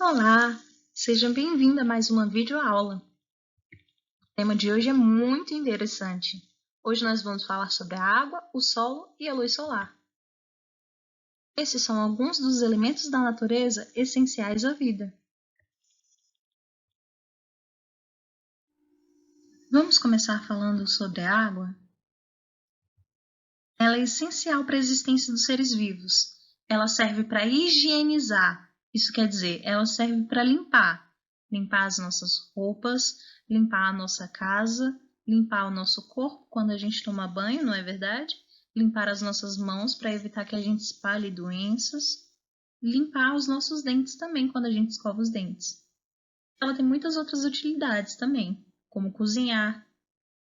Olá, seja bem-vindo a mais uma videoaula. O tema de hoje é muito interessante. Hoje nós vamos falar sobre a água, o solo e a luz solar. Esses são alguns dos elementos da natureza essenciais à vida. Vamos começar falando sobre a água? Ela é essencial para a existência dos seres vivos. Ela serve para higienizar, isso quer dizer, ela serve para limpar as nossas roupas, limpar a nossa casa, limpar o nosso corpo quando a gente toma banho, não é verdade? Limpar as nossas mãos para evitar que a gente espalhe doenças, limpar os nossos dentes também quando a gente escova os dentes. Ela tem muitas outras utilidades também, como cozinhar,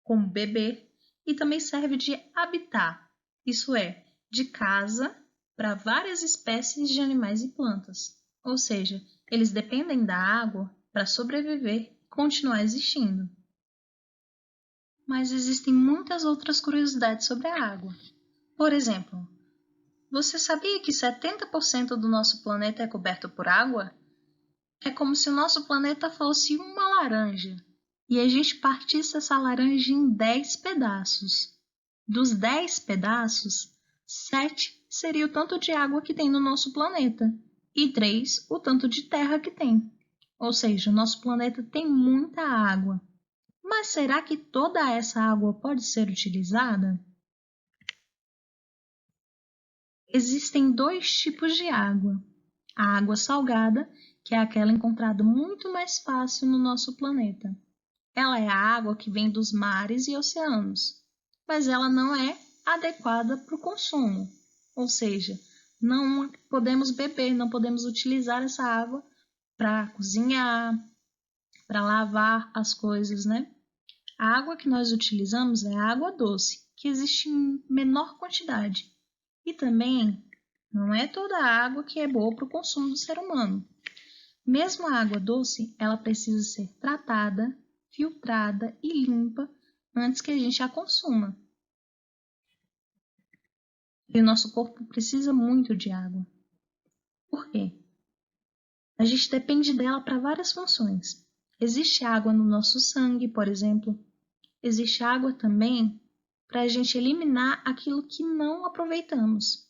como beber, e também serve de habitat, isso é, de casa para várias espécies de animais e plantas. Ou seja, eles dependem da água para sobreviver e continuar existindo. Mas existem muitas outras curiosidades sobre a água. Por exemplo, você sabia que 70% do nosso planeta é coberto por água? É como se o nosso planeta fosse uma laranja e a gente partisse essa laranja em 10 pedaços. Dos 10 pedaços, 7 seria o tanto de água que tem no nosso planeta e 3 o tanto de terra que tem. Ou seja, o nosso planeta tem muita água. Mas será que toda essa água pode ser utilizada? Existem dois tipos de água. A água salgada, que é aquela encontrada muito mais fácil no nosso planeta. Ela é a água que vem dos mares e oceanos, mas ela não é adequada para o consumo. Ou seja, não podemos beber, não podemos utilizar essa água para cozinhar, para lavar as coisas, né? A água que nós utilizamos é a água doce, que existe em menor quantidade. E também não é toda a água que é boa para o consumo do ser humano. Mesmo a água doce, ela precisa ser tratada, filtrada e limpa antes que a gente a consuma. E o nosso corpo precisa muito de água. Por quê? A gente depende dela para várias funções. Existe água no nosso sangue, por exemplo. Existe água também para a gente eliminar aquilo que não aproveitamos.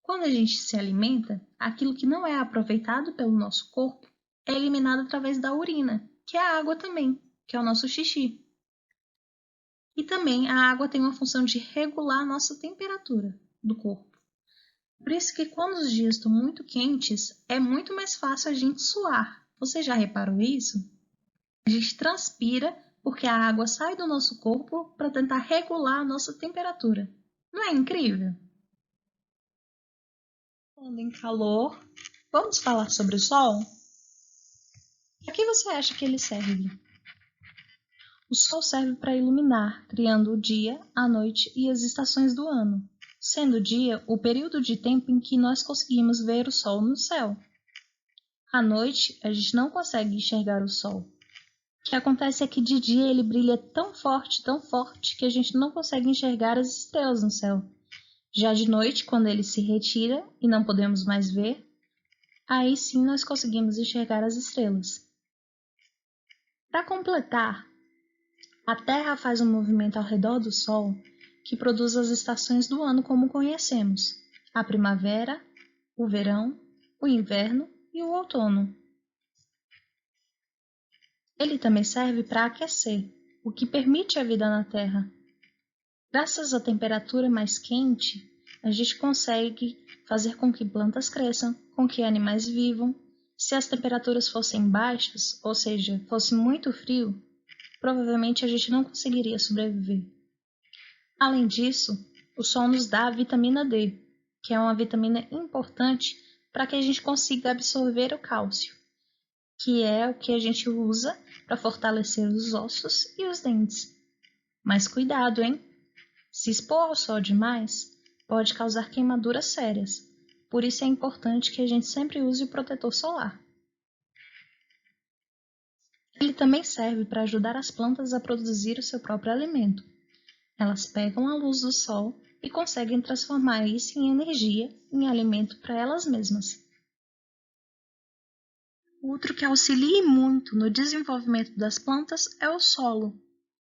Quando a gente se alimenta, aquilo que não é aproveitado pelo nosso corpo é eliminado através da urina, que é a água também, que é o nosso xixi. E também a água tem uma função de regular a nossa temperatura do corpo. Por isso que quando os dias estão muito quentes, é muito mais fácil a gente suar. Você já reparou isso? A gente transpira porque a água sai do nosso corpo para tentar regular a nossa temperatura. Não é incrível? Falando em calor, vamos falar sobre o Sol? Para que você acha que ele serve? O Sol serve para iluminar, criando o dia, a noite e as estações do ano, sendo o dia o período de tempo em que nós conseguimos ver o Sol no céu. À noite, a gente não consegue enxergar o Sol. O que acontece é que de dia ele brilha tão forte, que a gente não consegue enxergar as estrelas no céu. Já de noite, quando ele se retira e não podemos mais ver, aí sim nós conseguimos enxergar as estrelas. Para completar, a Terra faz um movimento ao redor do Sol que produz as estações do ano como conhecemos: a primavera, o verão, o inverno e o outono. Ele também serve para aquecer, o que permite a vida na Terra. Graças à temperatura mais quente, a gente consegue fazer com que plantas cresçam, com que animais vivam. Se as temperaturas fossem baixas, ou seja, fosse muito frio, provavelmente a gente não conseguiria sobreviver. Além disso, o Sol nos dá a vitamina D, que é uma vitamina importante para que a gente consiga absorver o cálcio, que é o que a gente usa para fortalecer os ossos e os dentes. Mas cuidado, hein? Se expor ao sol demais, pode causar queimaduras sérias. Por isso é importante que a gente sempre use o protetor solar. Ele também serve para ajudar as plantas a produzir o seu próprio alimento. Elas pegam a luz do sol e conseguem transformar isso em energia, em alimento para elas mesmas. Outro que auxilia muito no desenvolvimento das plantas é o solo.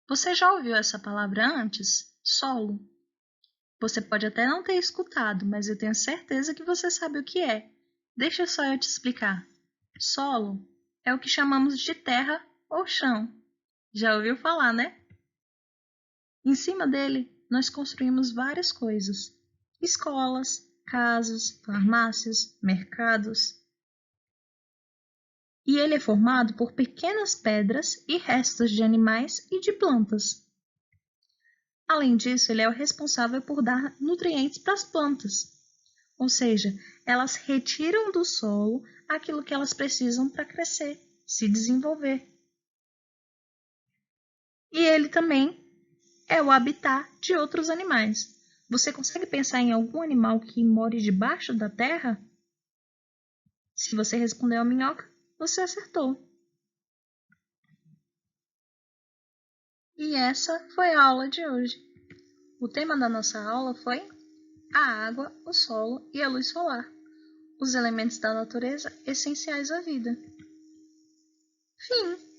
Você já ouviu essa palavra antes? Solo. Você pode até não ter escutado, mas eu tenho certeza que você sabe o que é. Deixa só eu te explicar. Solo é o que chamamos de terra ou chão. Já ouviu falar, né? Em cima dele, nós construímos várias coisas: escolas, casas, farmácias, mercados. E ele é formado por pequenas pedras e restos de animais e de plantas. Além disso, ele é o responsável por dar nutrientes para as plantas. Ou seja, elas retiram do solo aquilo que elas precisam para crescer, se desenvolver. E ele também é o habitat de outros animais. Você consegue pensar em algum animal que more debaixo da terra? Se você respondeu a minhoca, você acertou. E essa foi a aula de hoje. O tema da nossa aula foi a água, o solo e a luz solar, os elementos da natureza essenciais à vida. Fim!